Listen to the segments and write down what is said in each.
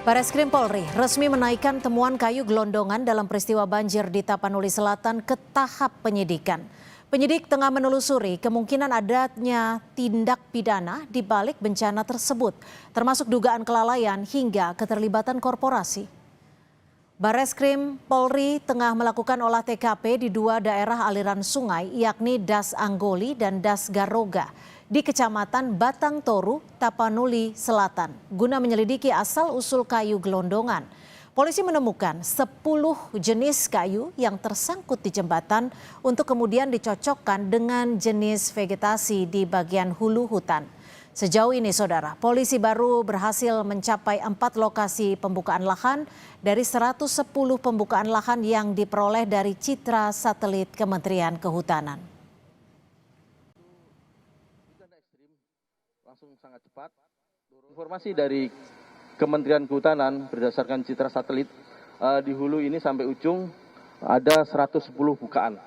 Bareskrim Polri resmi menaikkan temuan kayu gelondongan dalam peristiwa banjir di Tapanuli Selatan ke tahap penyidikan. Penyidik tengah menelusuri kemungkinan adanya tindak pidana di balik bencana tersebut, termasuk dugaan kelalaian hingga keterlibatan korporasi. Bareskrim Polri tengah melakukan olah TKP di dua daerah aliran sungai, yakni Das Anggoli dan Das Garoga di Kecamatan Batang Toru, Tapanuli Selatan, guna menyelidiki asal-usul kayu gelondongan. Polisi menemukan 10 jenis kayu yang tersangkut di jembatan untuk kemudian dicocokkan dengan jenis vegetasi di bagian hulu hutan. Sejauh ini, saudara, polisi baru berhasil mencapai 4 lokasi pembukaan lahan dari 110 pembukaan lahan yang diperoleh dari citra satelit Kementerian Kehutanan. Langsung sangat cepat. Informasi dari Kementerian Kehutanan berdasarkan citra satelit di hulu ini sampai ujung ada 110 bukaan.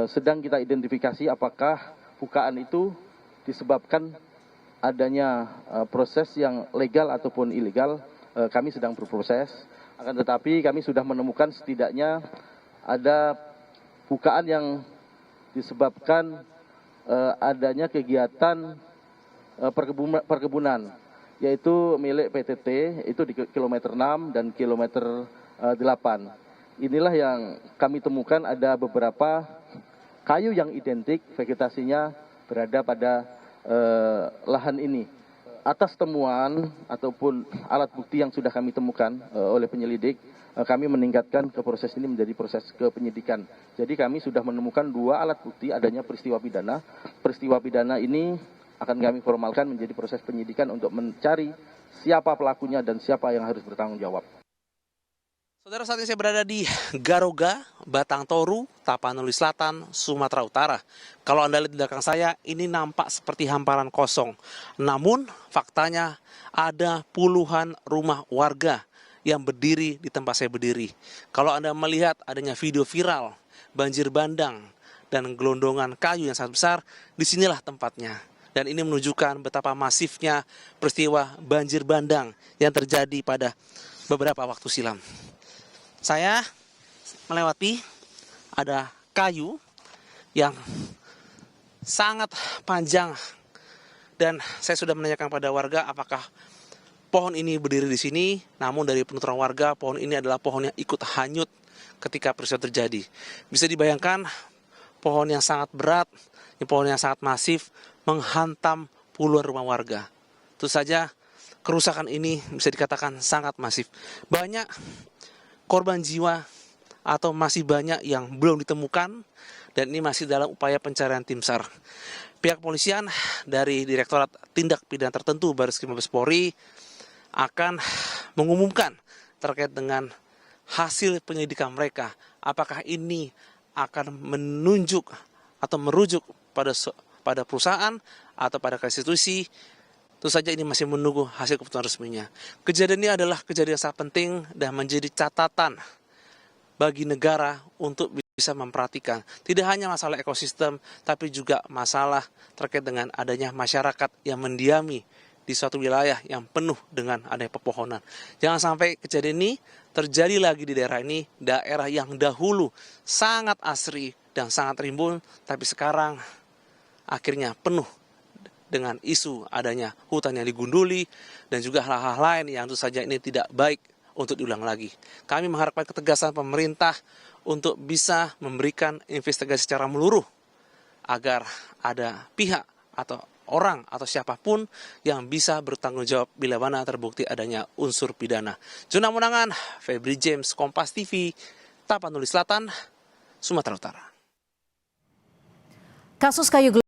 Sedang kita identifikasi apakah bukaan itu disebabkan adanya proses yang legal ataupun ilegal. Kami sedang berproses. Akan tetapi kami sudah menemukan setidaknya ada bukaan yang disebabkan adanya kegiatan perkebunan, yaitu milik PTT, itu di kilometer 6 dan kilometer 8. Inilah yang kami temukan, ada beberapa kayu yang identik, vegetasinya berada pada lahan ini. Atas temuan ataupun alat bukti yang sudah kami temukan oleh penyelidik, kami meningkatkan ke proses ini menjadi proses kepenyidikan. Jadi kami sudah menemukan 2 alat bukti adanya peristiwa pidana. Peristiwa pidana ini akan kami formalkan menjadi proses penyidikan untuk mencari siapa pelakunya dan siapa yang harus bertanggung jawab. Saudara, saat ini saya berada di Garoga, Batang Toru, Tapanuli Selatan, Sumatera Utara. Kalau Anda lihat di belakang saya, ini nampak seperti hamparan kosong. Namun, faktanya ada puluhan rumah warga yang berdiri di tempat saya berdiri. Kalau Anda melihat adanya video viral, banjir bandang, dan gelondongan kayu yang sangat besar, disinilah tempatnya. Dan ini menunjukkan betapa masifnya peristiwa banjir bandang yang terjadi pada beberapa waktu silam. Saya melewati ada kayu yang sangat panjang dan saya sudah menanyakan pada warga apakah pohon ini berdiri di sini. Namun dari penuturan warga, pohon ini adalah pohon yang ikut hanyut ketika peristiwa terjadi. Bisa dibayangkan pohon yang sangat berat, pohon yang sangat masif menghantam puluhan rumah warga. Tentu saja kerusakan ini bisa dikatakan sangat masif. Banyak korban jiwa atau masih banyak yang belum ditemukan dan ini masih dalam upaya pencarian tim SAR. Pihak polisian dari Direktorat Tindak Pidana Tertentu Bareskrim Mabes Polri akan mengumumkan terkait dengan hasil penyelidikan mereka. Apakah ini akan menunjuk atau merujuk pada perusahaan atau pada institusi. Tentu saja ini masih menunggu hasil keputusan resminya. Kejadian ini adalah kejadian yang sangat penting dan menjadi catatan bagi negara untuk bisa memperhatikan tidak hanya masalah ekosistem, tapi juga masalah terkait dengan adanya masyarakat yang mendiami di suatu wilayah yang penuh dengan adanya pepohonan. Jangan sampai kejadian ini terjadi lagi di daerah ini, daerah yang dahulu sangat asri dan sangat rimbun, tapi sekarang akhirnya penuh dengan isu adanya hutan yang digunduli dan juga hal-hal lain yang tentu saja ini tidak baik untuk diulang lagi. Kami mengharapkan ketegasan pemerintah untuk bisa memberikan investigasi secara menyeluruh agar ada pihak atau orang atau siapapun yang bisa bertanggung jawab bila mana terbukti adanya unsur pidana. Juna Munangan, Febri James, Kompas TV, Tapanuli Selatan, Sumatera Utara. Kasus kayu